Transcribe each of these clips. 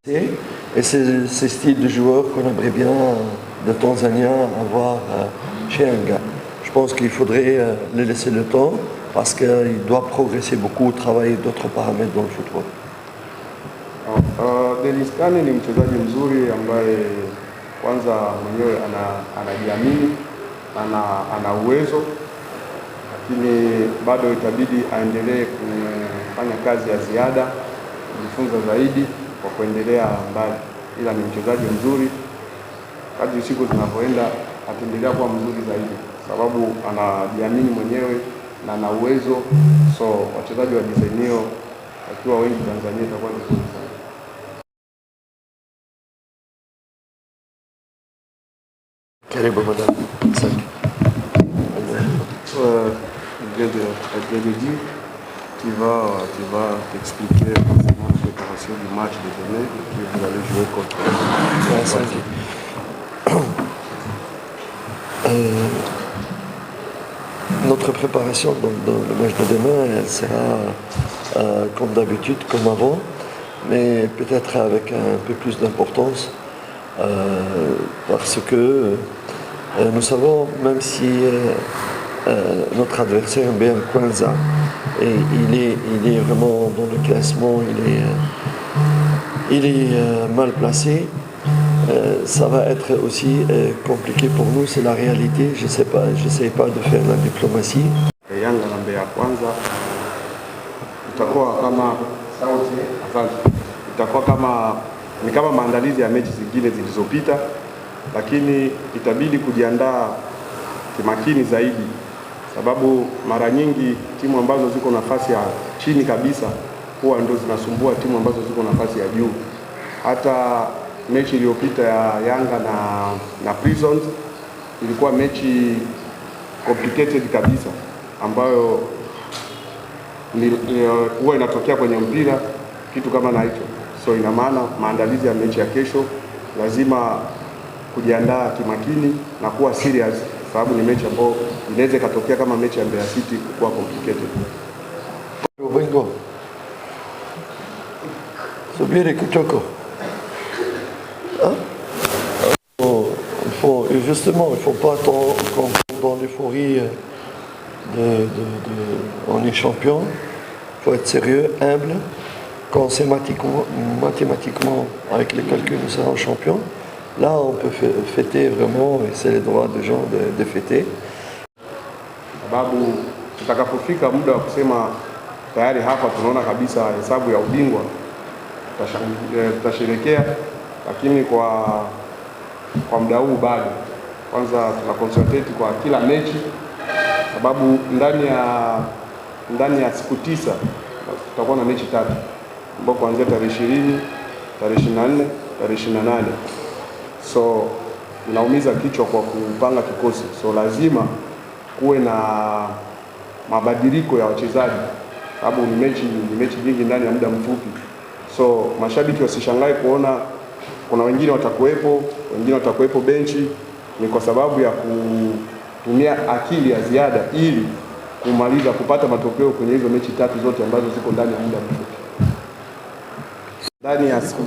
Et c'est ce style de joueur qu'on aimerait bien, de Tanzaniens, avoir chez Yanga. Je pense qu'il faudrait les laisser le temps parce qu'il doit progresser beaucoup, travailler d'autres paramètres dans le football. Dennis Kane ni mchezaji mzuri ambaye kwanza mwenyewe anajiamini, ana uwezo, lakini bado itabidi aendelee kufanya kazi ya ziada, kujifunza zaidi kwa kuendelea mbali. Ila ni mchezaji mzuri, kadri siku zinavyoenda ataendelea kuwa mzuri zaidi, sababu anajiamini mwenyewe na ana uwezo. So wachezaji wa design hiyo wakiwa wengi Tanzania itakuwa ni nzuri sana. Karibu madame. Je viens de dire, tu vas t'expliquer concernant la préparation du match de demain que vous allez jouer contre. Notre préparation dans le match de demain, elle sera comme d'habitude, comme avant, mais peut-être avec un peu plus d'importance parce que nous savons, même si notre adversaire bien Kwanza, et il est vraiment dans le classement, il est mal placé. Ça va être aussi compliqué pour nous, c'est la réalité. Je n'essaie pas de faire la diplomatie. Yanga na Mbeya Kwanza itakuwa kama maandalizi ya mechi zingine zilizopita, lakini itabidi kujiandaa kimakini zaidi, sababu mara nyingi timu ambazo ziko nafasi ya chini kabisa huwa ndio zinasumbua timu ambazo ziko nafasi ya juu. Hata mechi iliyopita ya Yanga na Prisons ilikuwa mechi complicated kabisa, ambayo huwa inatokea kwenye mpira kitu kama na hicho. So ina maana maandalizi ya mechi ya kesho lazima kujiandaa kimakini na kuwa serious, sababu ni mechi ambayo inaweza ikatokea kama mechi ya Mbeya City kuwa complicated. Bingo. Subiri kichoko. Justement, il ne faut pas tomber dans l'euphorie on est champion. Il faut être sérieux, humble. Quand c'est mathématiquement, avec les calculs, nous serons champions. Là, on peut fêter vraiment, et c'est le droit des gens de fêter. Sababu tutakapofika muda wa kusema tayari hapa tunaona kabisa hesabu ya ubingwa, tutasherehekea, lakini kwa muda huu bado. Kwanza tuna concentrate kwa kila mechi, sababu ndani ya siku 9 tutakuwa na mechi 3, ambapo kuanzia tarehe 20, tarehe 24, tarehe 28. So inaumiza kichwa kwa kupanga kikosi. So lazima kuwe na mabadiliko ya wachezaji, sababu ni mechi nyingi ndani ya muda mfupi. So mashabiki wasishangae kuona kuna wengine watakuwepo benchi. Ni kwa sababu ya kutumia akili ya ziada ili kupata matokeo kwenye hizo mechi 3 zote ambazo ziko ndani ya muda mfupi. Ndani ya siku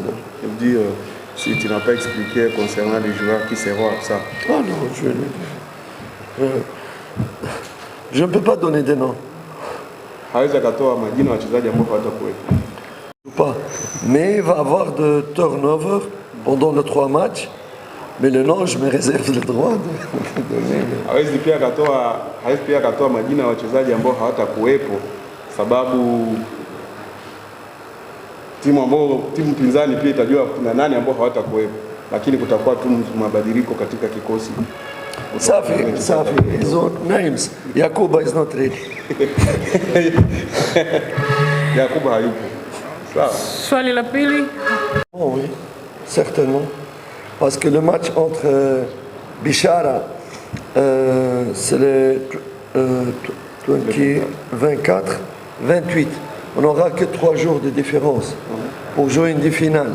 si tu n'as pas expliqué concernant les joueurs qui seront absents. Ah non, je ne peux pas donner des noms. Hawezi akatoa majina wachezaji ambao hawatakuwepo. Pas. Mais il va y avoir de turnover pendant les 3 matchs. Mais le nom, je me réserve le droit de donner. Hawezi pia akatoa majina ya wachezaji ambao hawatakuwepo, sababu timu pinzani pia itajua kuna nani ambao hawatakuwepo, lakini kutakuwa tu mabadiliko katika kikosi. Safi, ils ont names. Yakuba is not ready. Yakuba hayupo. Sawa. Swali la pili. Oh oui, certainement. Parce que le match entre Bishara, c'est le 24, 28. On n'aura que 3 jours de différence pour jouer une finale.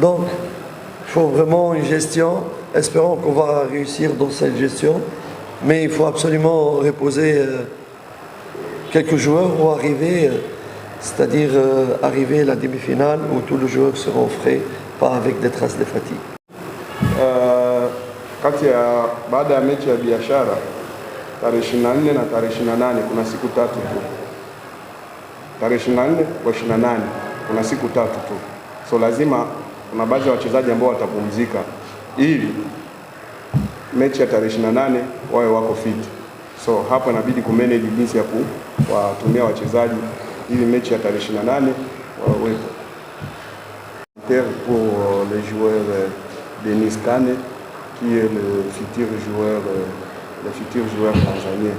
Donc, il faut vraiment une gestion. Espérons qu'on va réussir dans cette gestion. Mais il faut absolument reposer quelques joueurs ou arriver c'est-à-dire arriver à la demi-finale où tous les joueurs seront frais, pas avec des traces de fatigue. Kati ya baada ya mechi ya Biashara tarehe 24 na tarehe 28 kuna siku tatu tu. Tarehe 24 kwa 28 kuna siku tatu tu, so lazima kuna baadhi ya wachezaji ambao watapumzika ili mechi ya tarehe 28 wawe wako fit. So hapa inabidi kumanage jinsi ya kuwatumia wachezaji ili mechi ya tarehe 28 wawepo. Pour le joueur Denis Kane qui est le futur joueur tanzanien.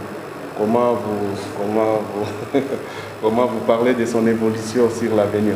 Comment vous parlez de son évolution sur l'avenir?